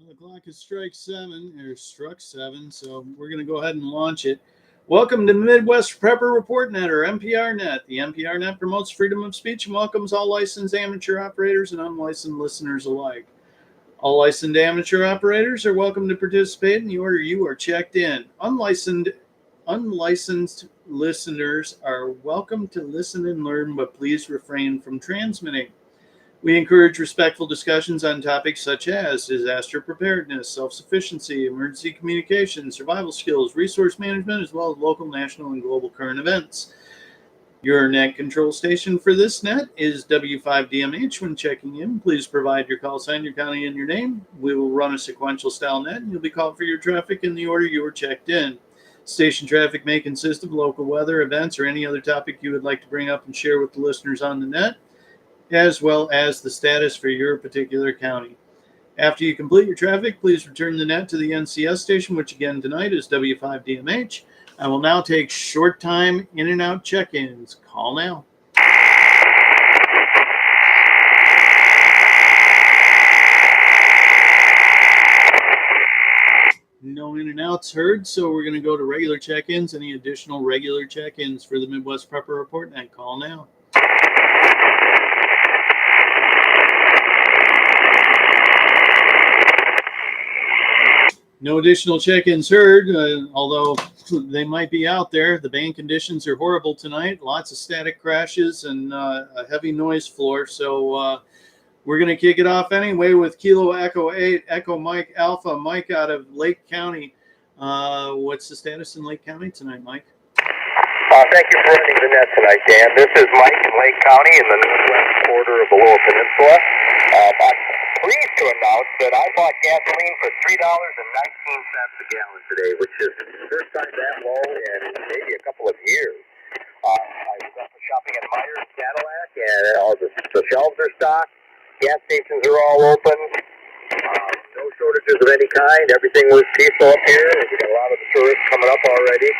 The clock has struck 7, so we're going to go ahead and launch it. Welcome to Midwest Prepper Report Net, or MPRNet. The MPRNet promotes freedom of speech and welcomes all licensed amateur operators and unlicensed listeners alike. All licensed amateur operators are welcome to participate in the order you are checked in. Unlicensed listeners are welcome to listen and learn, but please refrain from transmitting. We encourage respectful discussions on topics such as disaster preparedness, self-sufficiency, emergency communication, survival skills, resource management, as well as local, national, and global current events. Your net control station for this net is W5DMH. When checking in, please provide your call sign, your county, and your name. We will run a sequential style net, and you'll be called for your traffic in the order you were checked in. Station traffic may consist of local weather, events, or any other topic you would like to bring up and share with the listeners on the net, as well as the status for your particular county. After you complete your traffic, please return the net to the NCS station, which again tonight is W5DMH. I will now take short time in and out check-ins. Call now. No in and outs heard, so we're going to go to regular check-ins. Any additional regular check-ins for the Midwest Prepper Report Net? Call now. No additional check-ins heard, although they might be out there. The band conditions are horrible tonight. Lots of static crashes and a heavy noise floor. So we're going to kick it off anyway with Kilo Echo 8, Echo Mike Alpha, Mike out of Lake County. What's the status in Lake County tonight, Mike? Thank you for running the net tonight, Dan. This is Mike in Lake County in the northwest quarter of the Lower Peninsula. I'm pleased to announce that I bought gasoline for $3.19 a gallon today, which is the first time that low in maybe a couple of years. I was up shopping at Myers Cadillac, and all the shelves are stocked. Gas stations are all open. No shortages of any kind. Everything was peaceful up here. We got a lot of the tourists coming up already.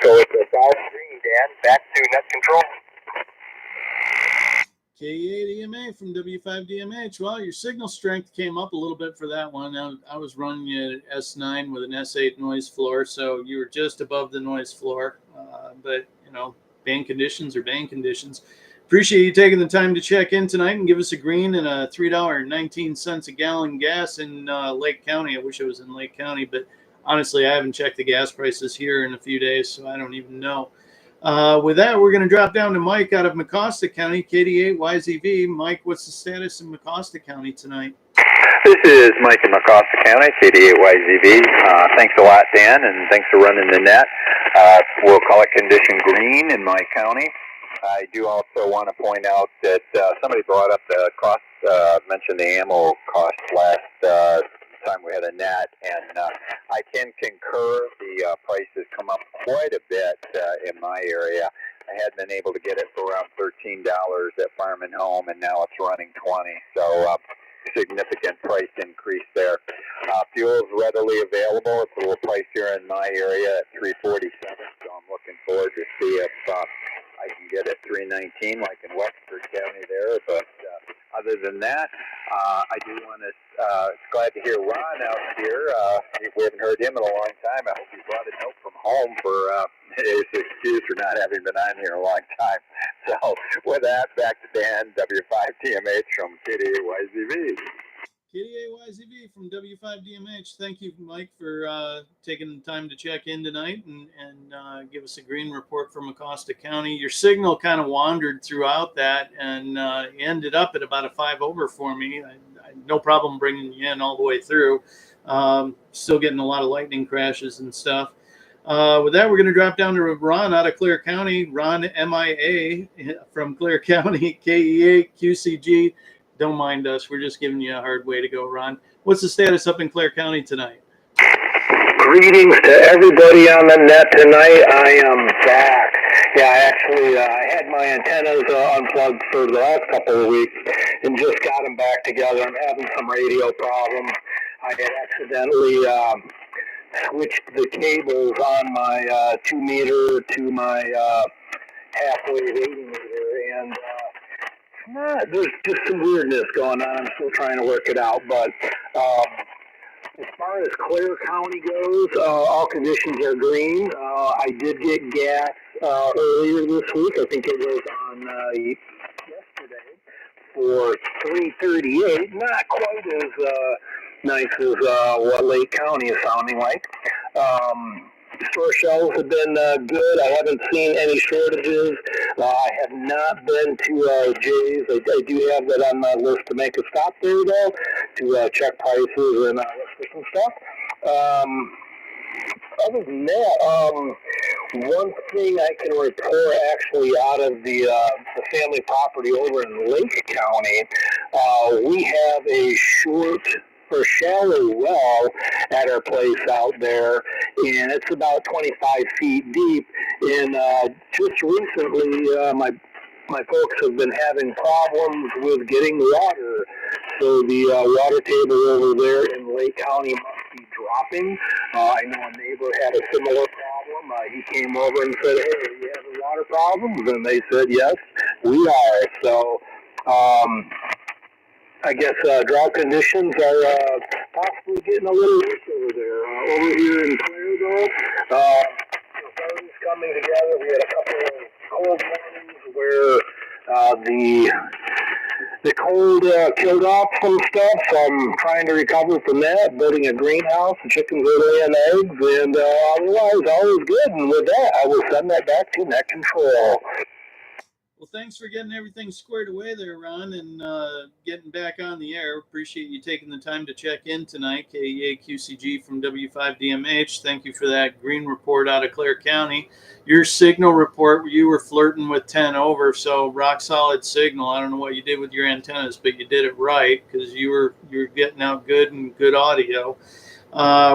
So it's a solid green, Dan. Back to net control. K8EMA from W5DMH. Well, your signal strength came up a little bit for that one. I was running it at S9 with an S8 noise floor, so you were just above the noise floor. But, you know, band conditions are band conditions. Appreciate you taking the time to check in tonight and give us a green and a $3.19 a gallon gas in Lake County. I wish I was in Lake County, but honestly, I haven't checked the gas prices here in a few days, so I don't even know. With that, we're going to drop down to Mike out of Mecosta County, KD8YZV. Mike, what's the status in Mecosta County tonight? This is Mike in Mecosta County, KD8YZV. Thanks a lot, Dan, and thanks for running the net. We'll call it condition green in my county. I do also want to point out that somebody brought up the cost, mentioned the ammo cost last time we had a net, and I can concur. The price has come up quite a bit in my area. I had been able to get it for around $13 at Farm and Home, and now it's running $20. So significant price increase there. Fuel is readily available. It's a little pricier in my area at $3.47. So I'm looking forward to see if I can get it $3.19 like in Wexford County there. But other than that, I do want to, glad to hear Ron out here. We haven't heard him in a long time. I hope he brought a note from home for his excuse for not having been on here a long time. So with that, back to Dan, W5DMH from KD8YZV. KD8YZV from W5DMH. Thank you, Mike, for taking the time to check in tonight and give us a green report from Mecosta County. Your signal kind of wandered throughout that and ended up at about a 5 over for me. I no problem bringing you in all the way through. Still getting a lot of lightning crashes and stuff. With that, we're going to drop down to Ron out of Clare County. Ron MIA from Clare County, KE8QCG. Don't mind us. We're just giving you a hard way to go, Ron. What's the status up in Clare County tonight? Greetings to everybody on the net tonight. I am back. Yeah, actually, I had my antennas unplugged for the last couple of weeks and just got them back together. I'm having some radio problems. I had accidentally switched the cables on my 2 meter to my half-wave 80 meter, and there's just some weirdness going on. I'm still trying to work it out, but As far as Clare County goes, all conditions are green. I did get gas earlier this week. I think it was on yesterday for 338. Not quite as nice as what Lake County is sounding like. Store shelves have been good. I haven't seen any shortages. I have not been to Jay's. I do have that on my list to make a stop there, though, to check prices and look for some stuff. Other than that, one thing I can report actually out of the family property over in Lake County, we have a short or shallow well at our place out there, and it's about 25 feet deep. And just recently, my folks have been having problems with getting water, so the water table over there in Lake County must be dropping. I know a neighbor had a similar problem. He came over and said, "Hey, are you having water problems?" And they said, "Yes, we are." So I guess drought conditions are possibly getting a little worse over there. Over here in Clare, though, everything's coming together. We had a couple of cold mornings where the cold killed off some stuff, so I'm trying to recover from that, building a greenhouse. The chickens are laying eggs, and otherwise all is good. And with that, I will send that back to Net Control. Well, thanks for getting everything squared away there, Ron, and getting back on the air. Appreciate you taking the time to check in tonight. KEA QCG from W5DMH. Thank you for that green report out of Clare County. Your signal report, you were flirting with 10 over, so rock solid signal. I don't know what you did with your antennas, but you did it right because you're getting out good and good audio.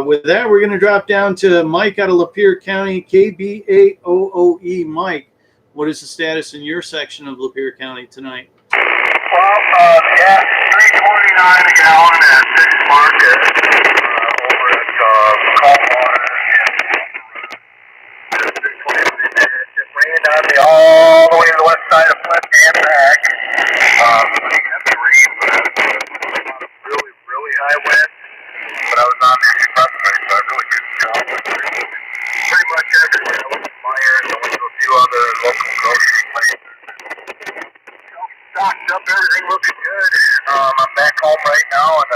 With that, we're going to drop down to Mike out of Lapeer County, KBAOOE. Mike, what is the status in your section of Lapeer County tonight? Well, gas $3.29 a gallon at Six Market over at Coldwater. It rained on me all the way to the west side of Flint and back. Heavy rain, but really, really high wind. But I was on the expressway, so I really couldn't tell. Pretty much everywhere. I went to Myers, I went to a few other local grocery places. Stocked up, everything looking good. I'm back home right now, and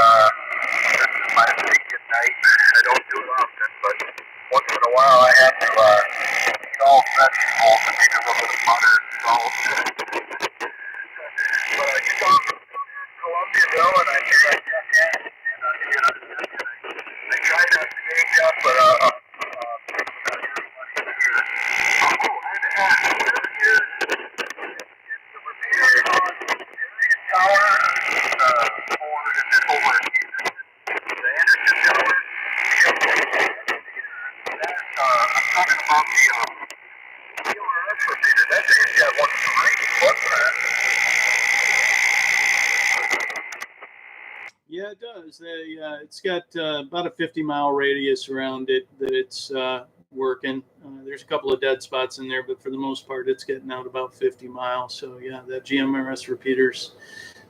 this is my weekend night. I don't do it often, but once in a while I have to eat all vegetables and maybe a little bit of butter and salt. But I just off Columbiaville, and I hear I check in, and I try not to age up, but not everybody here. Oh, I had to ask, where is the repair on Marion Tower, or is it over at the Anderson Tower? I'm talking about the MPRNET repeater. That thing's got 1.3, wasn't that? Yeah, it does. It's got about a 50-mile radius around it that it's working. There's a couple of dead spots in there, but for the most part, it's getting out about 50 miles. So, yeah, that GMRS repeater's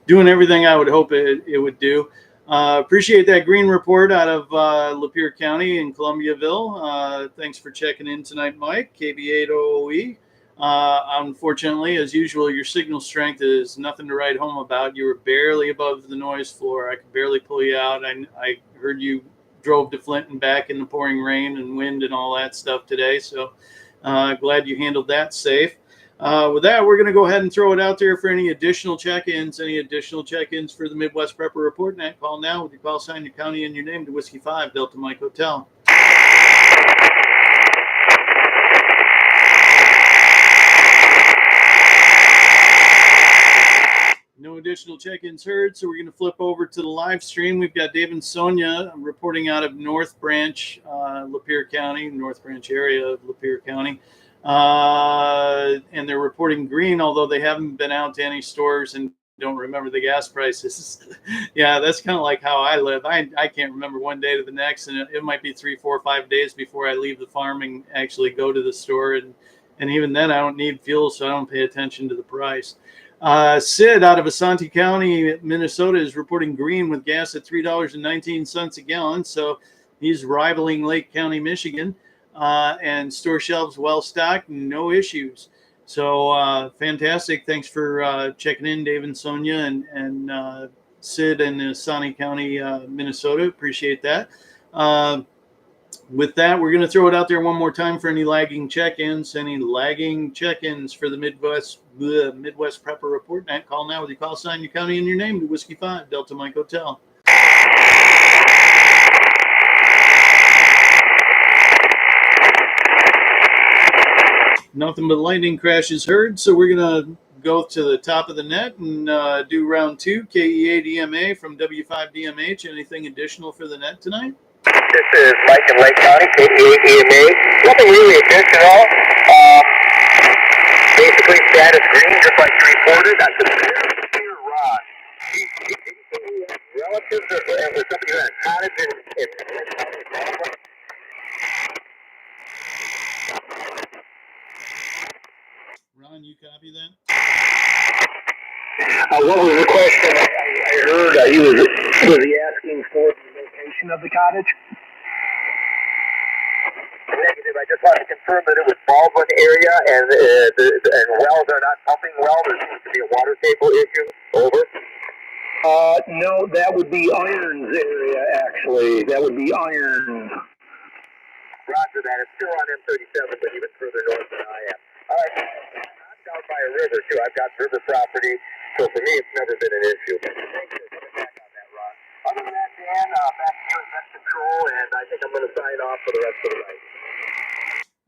doing everything I would hope it would do. Appreciate that green report out of Lapeer County in Columbiaville. Thanks for checking in tonight, Mike, KB8OOE. Unfortunately, as usual, your signal strength is nothing to write home about. You were barely above the noise floor. I could barely pull you out. I heard you drove to Flint and back in the pouring rain and wind and all that stuff today. So glad you handled that safe. With that, we're going to go ahead and throw it out there for any additional check-ins. Any additional check-ins for the Midwest Prepper Report? Net call now with your call sign, your county, and your name to Whiskey 5 Delta Mike Hotel. No additional check-ins heard, so we're going to flip over to the live stream. We've got Dave and Sonia reporting out of North Branch, Lapeer County, North Branch area of Lapeer County. And they're reporting green, although they haven't been out to any stores and don't remember the gas prices. Yeah, that's kind of like how I live. I can't remember one day to the next, and it might be 3, 4, 5 days before I leave the farm and actually go to the store. And even then, I don't need fuel, so I don't pay attention to the price. Sid out of Asante County, Minnesota, is reporting green with gas at $3.19 a gallon. So he's rivaling Lake County, Michigan, and store shelves well stocked, no issues. So fantastic. Thanks for checking in, Dave and Sonia, and Sid in Asante County, Minnesota. Appreciate that. With that, we're going to throw it out there one more time for any lagging check-ins. Any lagging check-ins for the Midwest Prepper Report Net. Call now with your call sign, your county, and your name to Whiskey 5 Delta Mike Hotel. Nothing but lightning crashes heard, so we're going to go to the top of the net and do round 2, KEA-DMA from W5DMH. Anything additional for the net tonight? This is Mike in Lake County, KEA-DMA. Nothing really additional. Basically status green, just like you reported. That's a clear rod. Relatives or somebody who had a cottage in Ron, you copy that? what was the question? I heard was he asking for the location of the cottage? Negative. I just want to confirm that it was Baldwin area and wells are not pumping well. There seems to be a water table issue. Over. No, that would be Iron's area, actually. That would be Iron. Roger that. It's still on M37, but even further north than I am. All right. I'm down by a river, too. I've got river property, so for me, it's never been an issue. Thanks for coming back on that, Ron. Other than that, Dan, back to you in Net Control, and I think I'm going to sign off for the rest of the night.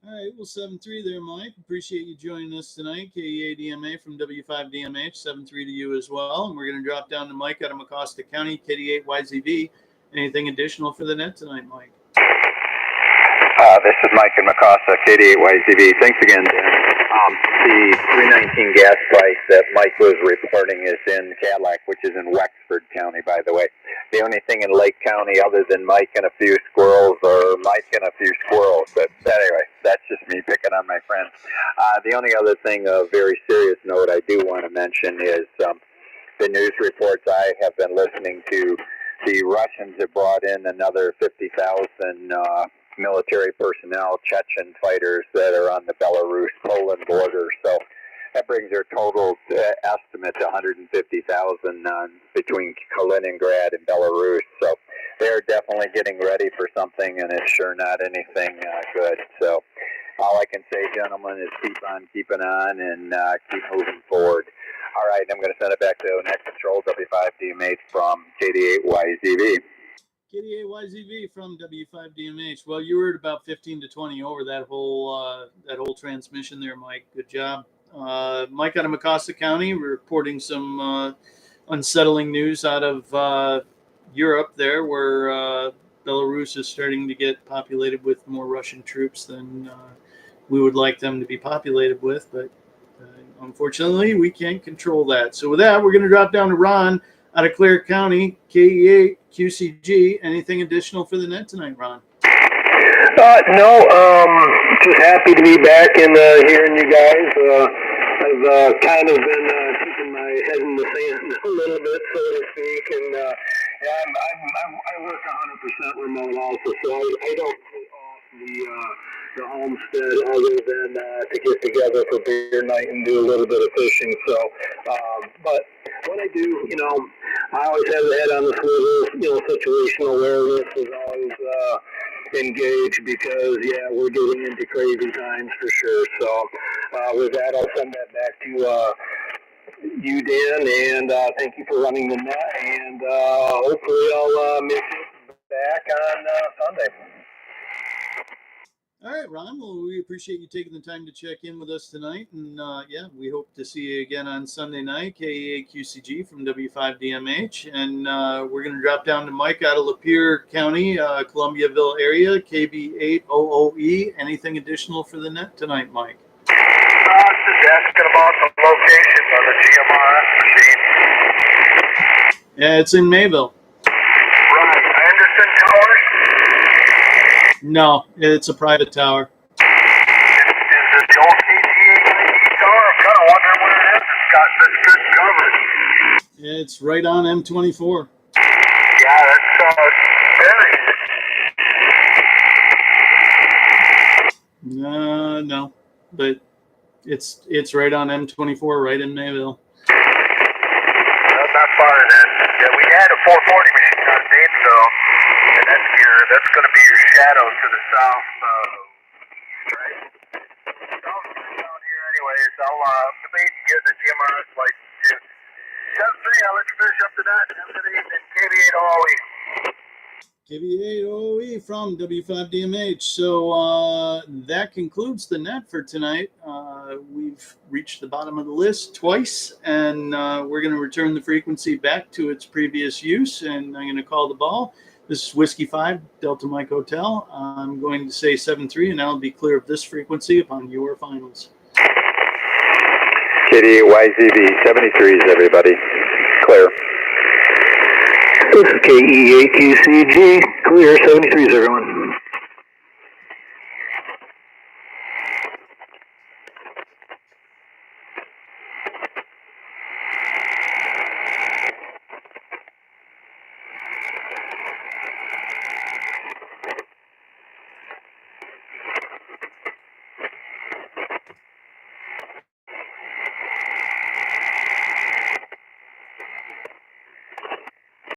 All right, well, 7-3 there, Mike. Appreciate you joining us tonight. KEA-DMA from W5DMH, 7-3 to you as well. And we're going to drop down to Mike out of Mecosta County, KD8YZV. Anything additional for the net tonight, Mike? This is Mike in Mecosta, KD8YZV. Thanks again, Dan. The 319 gas price that Mike was reporting is in Cadillac, which is in Wexford County, by the way. The only thing in Lake County other than Mike and a few squirrels, or Mike and a few squirrels. But anyway, that's just me picking on my friend. The only other thing of very serious note I do want to mention is the news reports I have been listening to. The Russians have brought in another 50,000 military personnel, Chechen fighters that are on the Belarus-Poland border. So that brings their total estimate to 150,000 between Kaliningrad and Belarus. So they're definitely getting ready for something, and it's sure not anything good. So all I can say, gentlemen, is keep on keeping on and keep moving forward. All right, I'm going to send it back to Net Control, W5DMH from KD8YZV. KD8YZV from W5DMH. Well, you were at about 15 to 20 over that whole transmission there, Mike. Good job. Mike out of Mecosta County reporting some unsettling news out of Europe there, where Belarus is starting to get populated with more Russian troops than we would like them to be populated with. But unfortunately, we can't control that. So with that, we're going to drop down to Ron out of Clare County, KEA QCG. Anything additional for the net tonight, Ron? No, just happy to be back and hearing you guys. I've kind of been keeping my head in the sand a little bit, so to speak, and I work 100% remote also, so I don't pay off the homestead other than to get together for beer night and do a little bit of fishing. So, but what I do, I always have the head on the swivel. Situational awareness is always engaged because, we're getting into crazy times for sure. So, with that, I'll send that back to you, Dan, and thank you for running the net. And hopefully, I'll make it back on Sunday. All right, Ron. Well, we appreciate you taking the time to check in with us tonight. And we hope to see you again on Sunday night, KEA QCG from W5DMH. And we're going to drop down to Mike out of Lapeer County, Columbiaville area, KB800E. Anything additional for the net tonight, Mike? Just asking about the location of the GMRS machine. Yeah, it's in Mayville. Right. Anderson Towers? No, it's a private tower. Is it the old CTA tower? I'm kind of wondering what it is. It's got this good It's right on M24. Yeah, that's very. No, but it's right on M24, right in Mayville. Not far then. Yeah, we had a 440 machine on Batesville, and that's going to be your shadow to the south. Right. South down here, anyways. I'll debate getting the GMRS license too. 7-3, I'll let you finish up to that. Have a good evening. KB8 OE. KB8 OE from W5DMH. So that concludes the net for tonight. We've reached the bottom of the list twice, and we're going to return the frequency back to its previous use, and I'm going to call the ball. This is Whiskey 5, Delta Mike Hotel. I'm going to say 7-3, and I'll be clear of this frequency upon your finals. KD8YZV, 73s, everybody. Clear. This is KE8QCG, clear, 73s, everyone.